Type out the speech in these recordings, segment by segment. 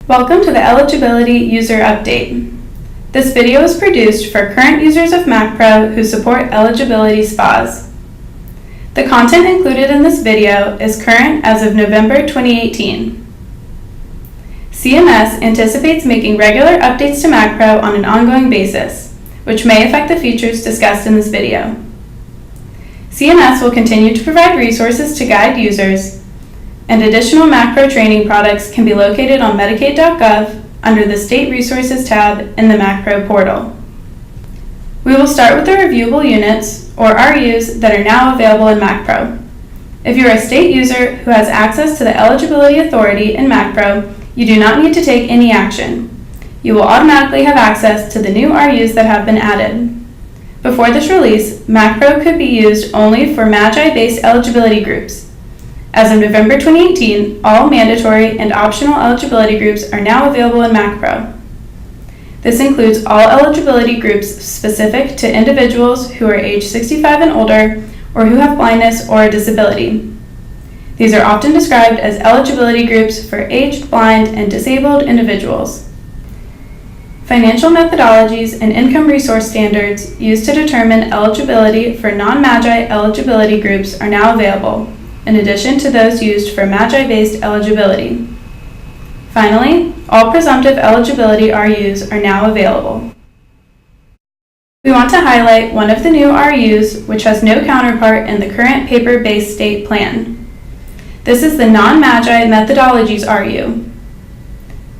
Welcome to the Eligibility User Update. This video is produced for current users of MACPro who support eligibility SPAs. The content included in this video is current as of November 2018. CMS anticipates making regular updates to MACPro on an ongoing basis, which may affect the features discussed in this video. CMS will continue to provide resources to guide users, and additional MACPro training products can be located on Medicaid.gov under the State Resources tab in the MACPro portal. We will start with the reviewable units, or RUs, that are now available in MACPro. If you are a state user who has access to the Eligibility Authority in MACPro, you do not need to take any action. You will automatically have access to the new RUs that have been added. Before this release, MACPro could be used only for MAGI-based eligibility groups. As of November 2018, all mandatory and optional eligibility groups are now available in MACPro. This includes all eligibility groups specific to individuals who are age 65 and older or who have blindness or a disability. These are often described as eligibility groups for aged, blind, and disabled individuals. Financial methodologies and income resource standards used to determine eligibility for non-MAGI eligibility groups are now available, in addition to those used for MAGI-based eligibility. Finally, all presumptive eligibility RUs are now available. We want to highlight one of the new RUs which has no counterpart in the current paper-based state plan. This is the non-MAGI methodologies RU.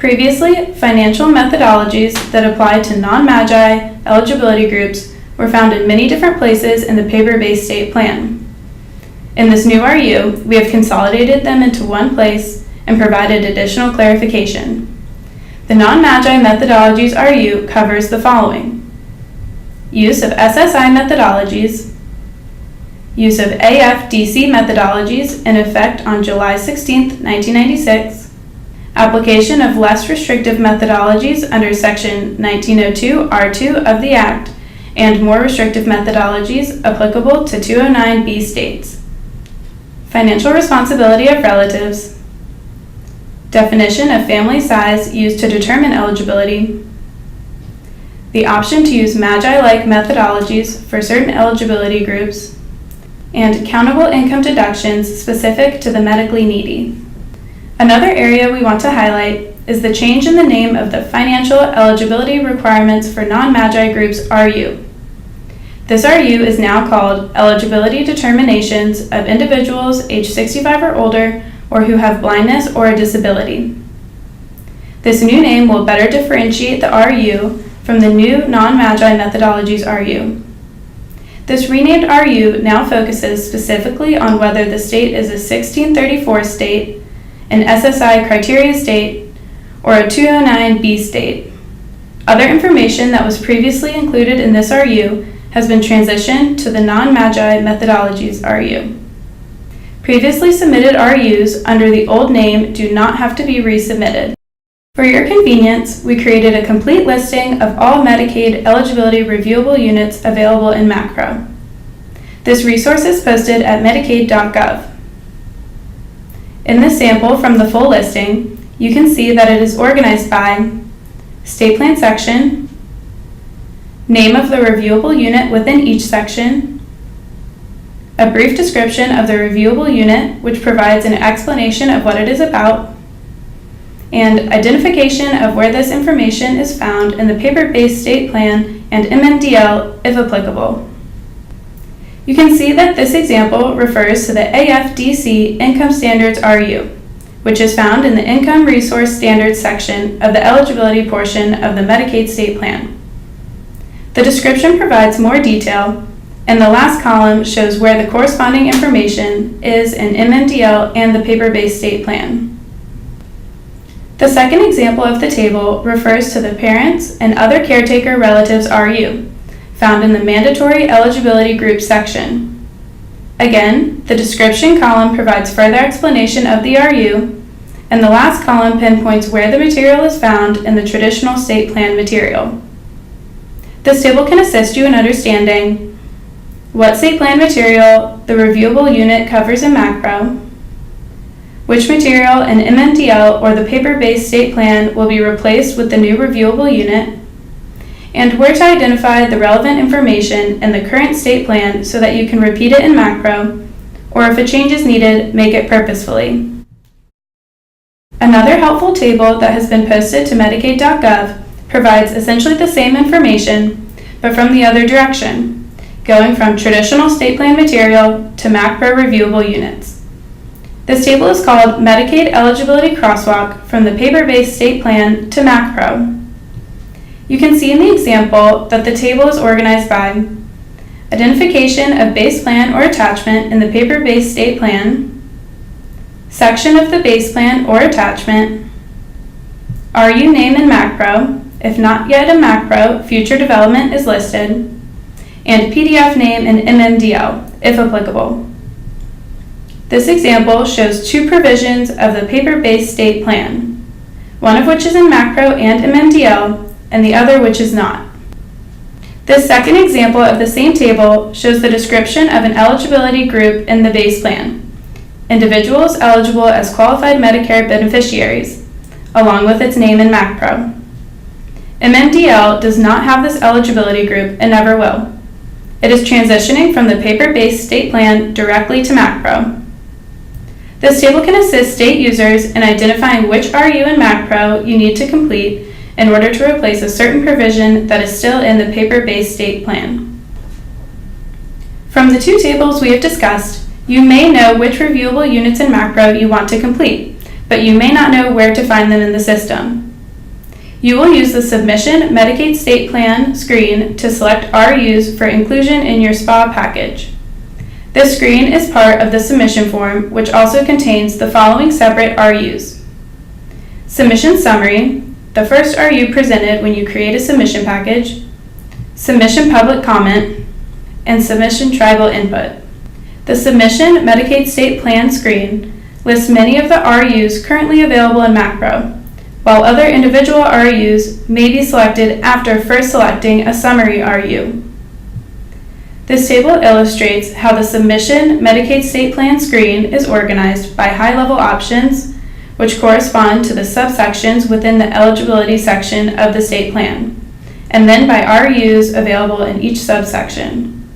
Previously, financial methodologies that applied to non-MAGI eligibility groups were found in many different places in the paper-based state plan. In this new RU, we have consolidated them into one place and provided additional clarification. The non-MAGI methodologies RU covers the following: use of SSI methodologies, use of AFDC methodologies in effect on July 16, 1996, application of less restrictive methodologies under Section 1902 R2 of the Act, and more restrictive methodologies applicable to 209B states. Financial responsibility of relatives, definition of family size used to determine eligibility, the option to use MAGI-like methodologies for certain eligibility groups, and countable income deductions specific to the medically needy. Another area we want to highlight is the change in the name of the Financial Eligibility Requirements for Non-MAGI Groups RU. This RU is now called Eligibility Determinations of Individuals age 65 or older or who have blindness or a disability. This new name will better differentiate the RU from the new non-MAGI methodologies RU. This renamed RU now focuses specifically on whether the state is a 1634 state, an SSI criteria state, or a 209B state. Other information that was previously included in this RU has been transitioned to the non-MAGI methodologies RU. Previously submitted RUs under the old name do not have to be resubmitted. For your convenience, we created a complete listing of all Medicaid eligibility reviewable units available in MACPro. This resource is posted at Medicaid.gov. In this sample from the full listing, you can see that it is organized by state plan section, name of the reviewable unit within each section, a brief description of the reviewable unit which provides an explanation of what it is about, and identification of where this information is found in the paper-based state plan and MMDL if applicable. You can see that this example refers to the AFDC Income Standards RU, which is found in the Income Resource Standards section of the eligibility portion of the Medicaid state plan. The description provides more detail, and the last column shows where the corresponding information is in MMDL and the paper-based state plan. The second example of the table refers to the Parents and Other Caretaker Relatives RU, found in the Mandatory Eligibility Group section. Again, the description column provides further explanation of the RU, and the last column pinpoints where the material is found in the traditional state plan material. This table can assist you in understanding what state plan material the reviewable unit covers in MACPro, which material in MMDL or the paper-based state plan will be replaced with the new reviewable unit, and where to identify the relevant information in the current state plan so that you can repeat it in MACPro, or if a change is needed, make it purposefully. Another helpful table that has been posted to Medicaid.gov provides essentially the same information, but from the other direction, going from traditional state plan material to MACPro reviewable units. This table is called Medicaid Eligibility Crosswalk from the paper-based state plan to MACPro. You can see in the example that the table is organized by identification of base plan or attachment in the paper-based state plan, section of the base plan or attachment, RU name in MACPro, if not yet in MACPro, future development is listed, and PDF name in MMDL, if applicable. This example shows two provisions of the paper-based state plan, one of which is in MACPro and MMDL, and the other which is not. This second example of the same table shows the description of an eligibility group in the base plan, individuals eligible as qualified Medicare beneficiaries, along with its name in MACPro. MMDL does not have this eligibility group and never will. It is transitioning from the paper-based state plan directly to MACPro. This table can assist state users in identifying which RU in MACPro you need to complete in order to replace a certain provision that is still in the paper-based state plan. From the two tables we have discussed, you may know which reviewable units in MACPro you want to complete, but you may not know where to find them in the system. You will use the Submission Medicaid State Plan screen to select RUs for inclusion in your SPA package. This screen is part of the submission form, which also contains the following separate RUs: Submission Summary, the first RU presented when you create a submission package, Submission Public Comment, and Submission Tribal Input. The Submission Medicaid State Plan screen lists many of the RUs currently available in MACPro, while other individual RUs may be selected after first selecting a summary RU. This table illustrates how the Submission Medicaid State Plan screen is organized by high-level options, which correspond to the subsections within the eligibility section of the state plan, and then by RUs available in each subsection.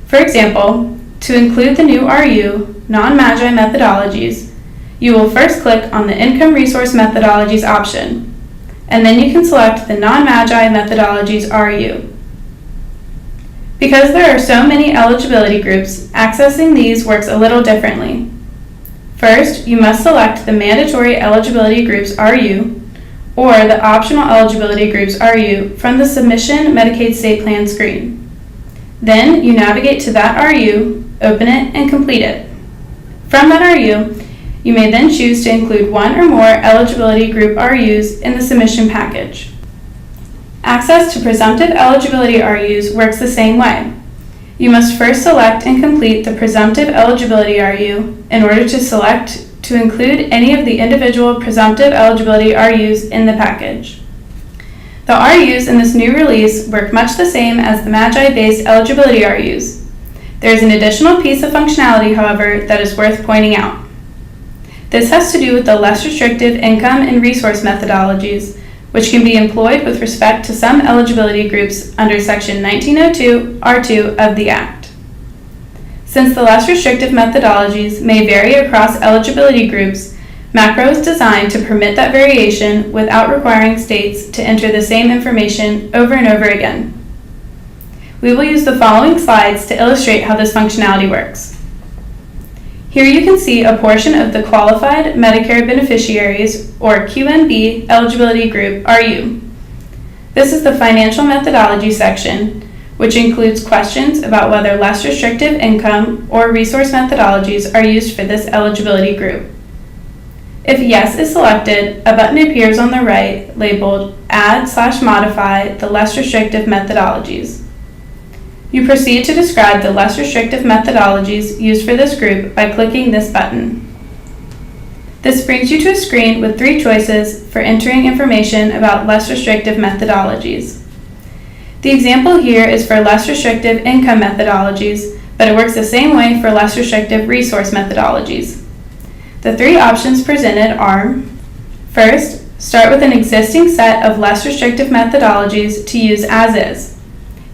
For example, to include the new RU, non-MAGI methodologies, you will first click on the Income Resource Methodologies option, and then you can select the non-MAGI methodologies RU. Because there are so many eligibility groups, accessing these works a little differently. First, you must select the mandatory eligibility groups RU or the optional eligibility groups RU from the Submission Medicaid State Plan screen. Then you navigate to that RU, open it, and complete it. From that RU, you may then choose to include one or more eligibility group RUs in the submission package. Access to presumptive eligibility RUs works the same way. You must first select and complete the presumptive eligibility RU in order to include any of the individual presumptive eligibility RUs in the package. The RUs in this new release work much the same as the MAGI-based eligibility RUs. There is an additional piece of functionality, however, that is worth pointing out. This has to do with the less restrictive income and resource methodologies, which can be employed with respect to some eligibility groups under Section 1902 R2 of the Act. Since the less restrictive methodologies may vary across eligibility groups, MACPro is designed to permit that variation without requiring states to enter the same information over and over again. We will use the following slides to illustrate how this functionality works. Here you can see a portion of the Qualified Medicare Beneficiaries, or QMB, eligibility group RU. This is the Financial Methodology section, which includes questions about whether less restrictive income or resource methodologies are used for this eligibility group. If Yes is selected, a button appears on the right labeled Add/Modify the less restrictive methodologies. You proceed to describe the less restrictive methodologies used for this group by clicking this button. This brings you to a screen with 3 choices for entering information about less restrictive methodologies. The example here is for less restrictive income methodologies, but it works the same way for less restrictive resource methodologies. The three options presented are: first, start with an existing set of less restrictive methodologies to use as is.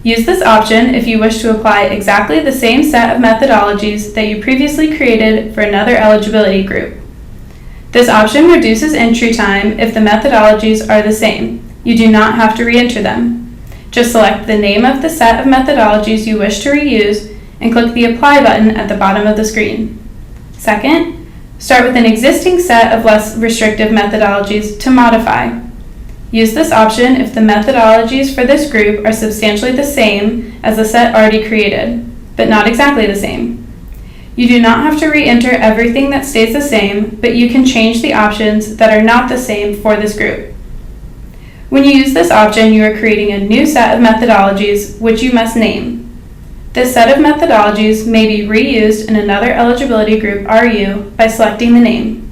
Use this option if you wish to apply exactly the same set of methodologies that you previously created for another eligibility group. This option reduces entry time if the methodologies are the same. You do not have to re-enter them. Just select the name of the set of methodologies you wish to reuse and click the Apply button at the bottom of the screen. Second, start with an existing set of less restrictive methodologies to modify. Use this option if the methodologies for this group are substantially the same as the set already created, but not exactly the same. You do not have to re-enter everything that stays the same, but you can change the options that are not the same for this group. When you use this option, you are creating a new set of methodologies which you must name. This set of methodologies may be reused in another eligibility group RU by selecting the name.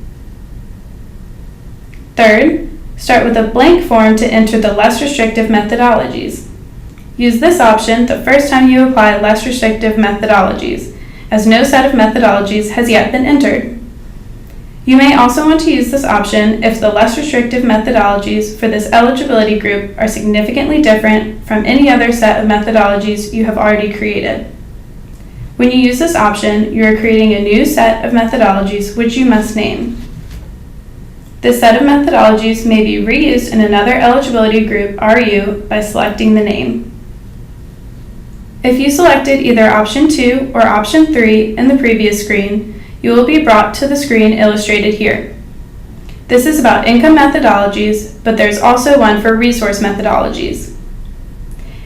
Third, start with a blank form to enter the less restrictive methodologies. Use this option the first time you apply less restrictive methodologies, as no set of methodologies has yet been entered. You may also want to use this option if the less restrictive methodologies for this eligibility group are significantly different from any other set of methodologies you have already created. When you use this option, you are creating a new set of methodologies which you must name. This set of methodologies may be reused in another eligibility group RU by selecting the name. If you selected either option 2 or option 3 in the previous screen, you will be brought to the screen illustrated here. This is about income methodologies, but there's also one for resource methodologies.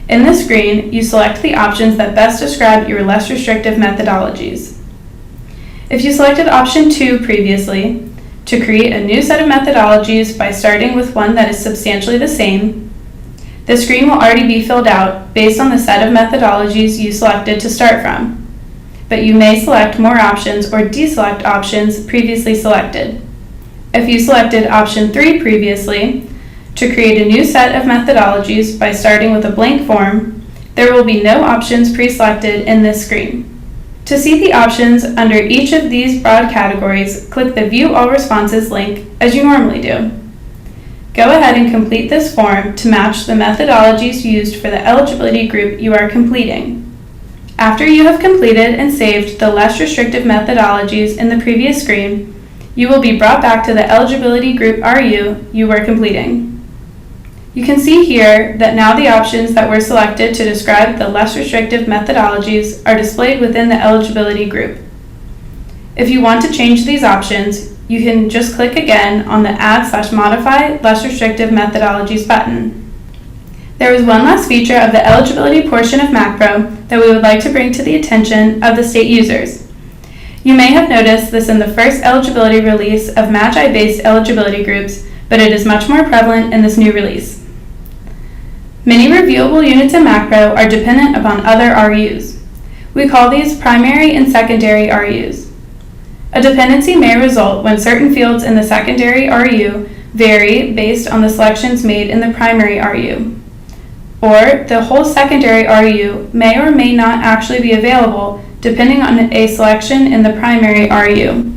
In this screen, you select the options that best describe your less restrictive methodologies. If you selected option 2 previously, to create a new set of methodologies by starting with one that is substantially the same, the screen will already be filled out based on the set of methodologies you selected to start from, but you may select more options or deselect options previously selected. If you selected option 3 previously, to create a new set of methodologies by starting with a blank form, there will be no options pre-selected in this screen. To see the options under each of these broad categories, click the View All Responses link as you normally do. Go ahead and complete this form to match the methodologies used for the eligibility group you are completing. After you have completed and saved the less restrictive methodologies in the previous screen, you will be brought back to the eligibility group RU you were completing. You can see here that now the options that were selected to describe the less restrictive methodologies are displayed within the eligibility group. If you want to change these options, you can just click again on the Add/Modify Less Restrictive Methodologies button. There is one last feature of the eligibility portion of MACPro that we would like to bring to the attention of the state users. You may have noticed this in the first eligibility release of MACI-based eligibility groups, but it is much more prevalent in this new release. Many reviewable units in MACPro are dependent upon other RUs. We call these primary and secondary RUs. A dependency may result when certain fields in the secondary RU vary based on the selections made in the primary RU. Or the whole secondary RU may or may not actually be available depending on a selection in the primary RU.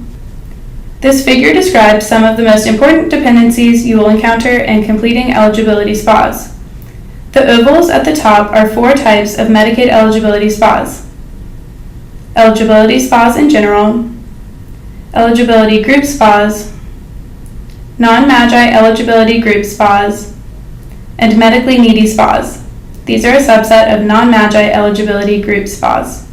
This figure describes some of the most important dependencies you will encounter in completing eligibility SPAs. The ovals at the top are 4 types of Medicaid eligibility SPAs. Eligibility SPAs in general, eligibility group SPAs, non-MAGI eligibility group SPAs, and medically needy SPAs. These are a subset of non-MAGI eligibility group SPAs.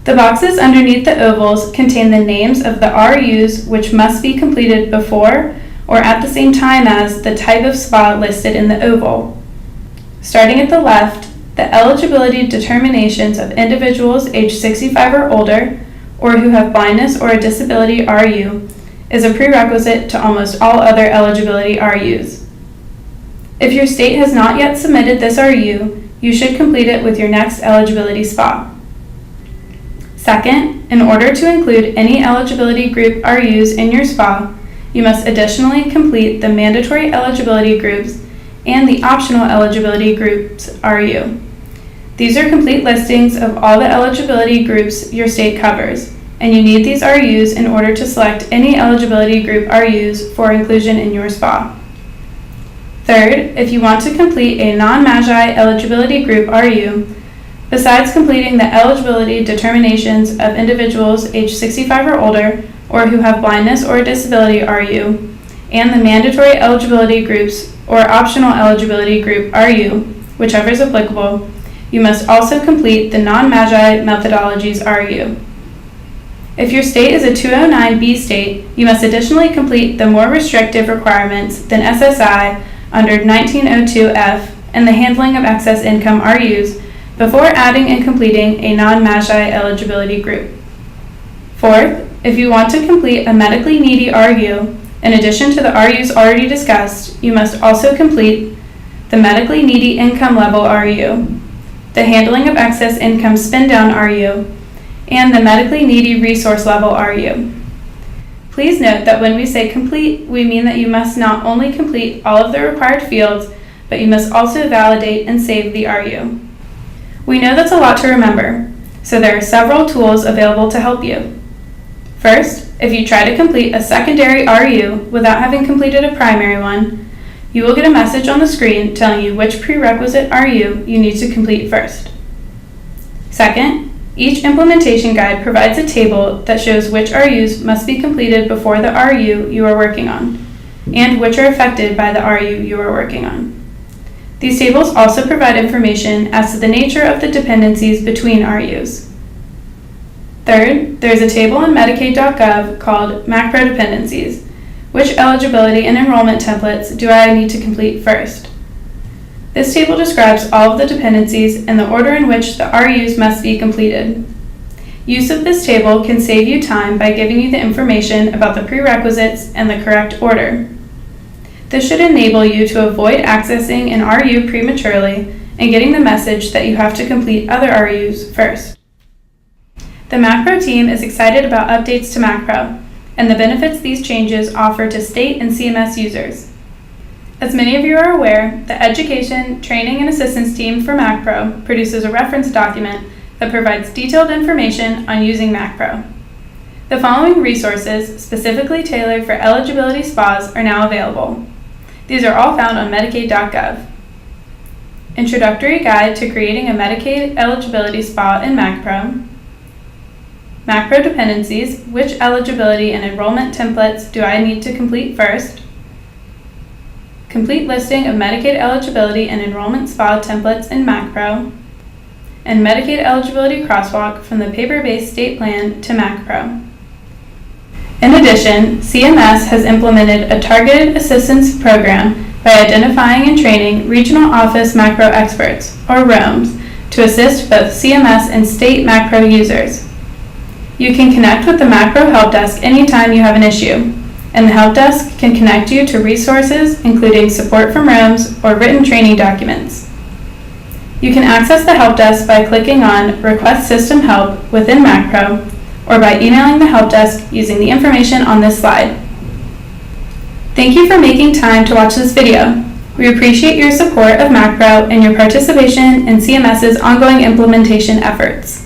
The boxes underneath the ovals contain the names of the RUs which must be completed before or at the same time as the type of SPA listed in the oval. Starting at the left, the eligibility determinations of individuals aged 65 or older, or who have blindness or a disability RU, is a prerequisite to almost all other eligibility RUs. If your state has not yet submitted this RU, you should complete it with your next eligibility SPA. Second, in order to include any eligibility group RUs in your SPA, you must additionally complete the mandatory eligibility groups and the optional eligibility groups RU. These are complete listings of all the eligibility groups your state covers, and you need these RUs in order to select any eligibility group RUs for inclusion in your SPA. Third, if you want to complete a non-MAGI eligibility group RU, besides completing the eligibility determinations of individuals aged 65 or older or who have blindness or disability RU, and the mandatory eligibility groups or optional eligibility group RU, whichever is applicable, you must also complete the non-MAGI methodologies RU. If your state is a 209B state, you must additionally complete the more restrictive requirements than SSI under 1902F and the handling of excess income RUs before adding and completing a non-MAGI eligibility group. Fourth, if you want to complete a medically needy RU, in addition to the RUs already discussed, you must also complete the medically needy income level RU, the handling of excess income spin-down RU, and the medically needy resource level RU. Please note that when we say complete, we mean that you must not only complete all of the required fields, but you must also validate and save the RU. We know that's a lot to remember, so there are several tools available to help you. First, if you try to complete a secondary RU without having completed a primary one, you will get a message on the screen telling you which prerequisite RU you need to complete first. Second, each implementation guide provides a table that shows which RUs must be completed before the RU you are working on, and which are affected by the RU you are working on. These tables also provide information as to the nature of the dependencies between RUs. Third, there is a table in Medicaid.gov called MACPro dependencies. Which eligibility and enrollment templates do I need to complete first? This table describes all of the dependencies and the order in which the RUs must be completed. Use of this table can save you time by giving you the information about the prerequisites and the correct order. This should enable you to avoid accessing an RU prematurely and getting the message that you have to complete other RUs first. The MACPro team is excited about updates to MACPro and the benefits these changes offer to state and CMS users. As many of you are aware, the Education, Training, and Assistance team for MACPro produces a reference document that provides detailed information on using MACPro. The following resources, specifically tailored for eligibility SPAs, are now available. These are all found on Medicaid.gov. Introductory Guide to Creating a Medicaid Eligibility SPA in MACPro. MACPro Dependencies, which eligibility and enrollment templates do I need to complete first? Complete listing of Medicaid eligibility and enrollment SPA templates in MACPro, and Medicaid eligibility crosswalk from the paper-based state plan to MACPro. In addition, CMS has implemented a targeted assistance program by identifying and training Regional Office MACPro experts, or ROMs, to assist both CMS and state MACPro users. You can connect with the MACPro Help Desk anytime you have an issue, and the Help Desk can connect you to resources including support from ROMs or written training documents. You can access the Help Desk by clicking on Request System Help within MACPro or by emailing the Help Desk using the information on this slide. Thank you for making time to watch this video. We appreciate your support of MACPro and your participation in CMS's ongoing implementation efforts.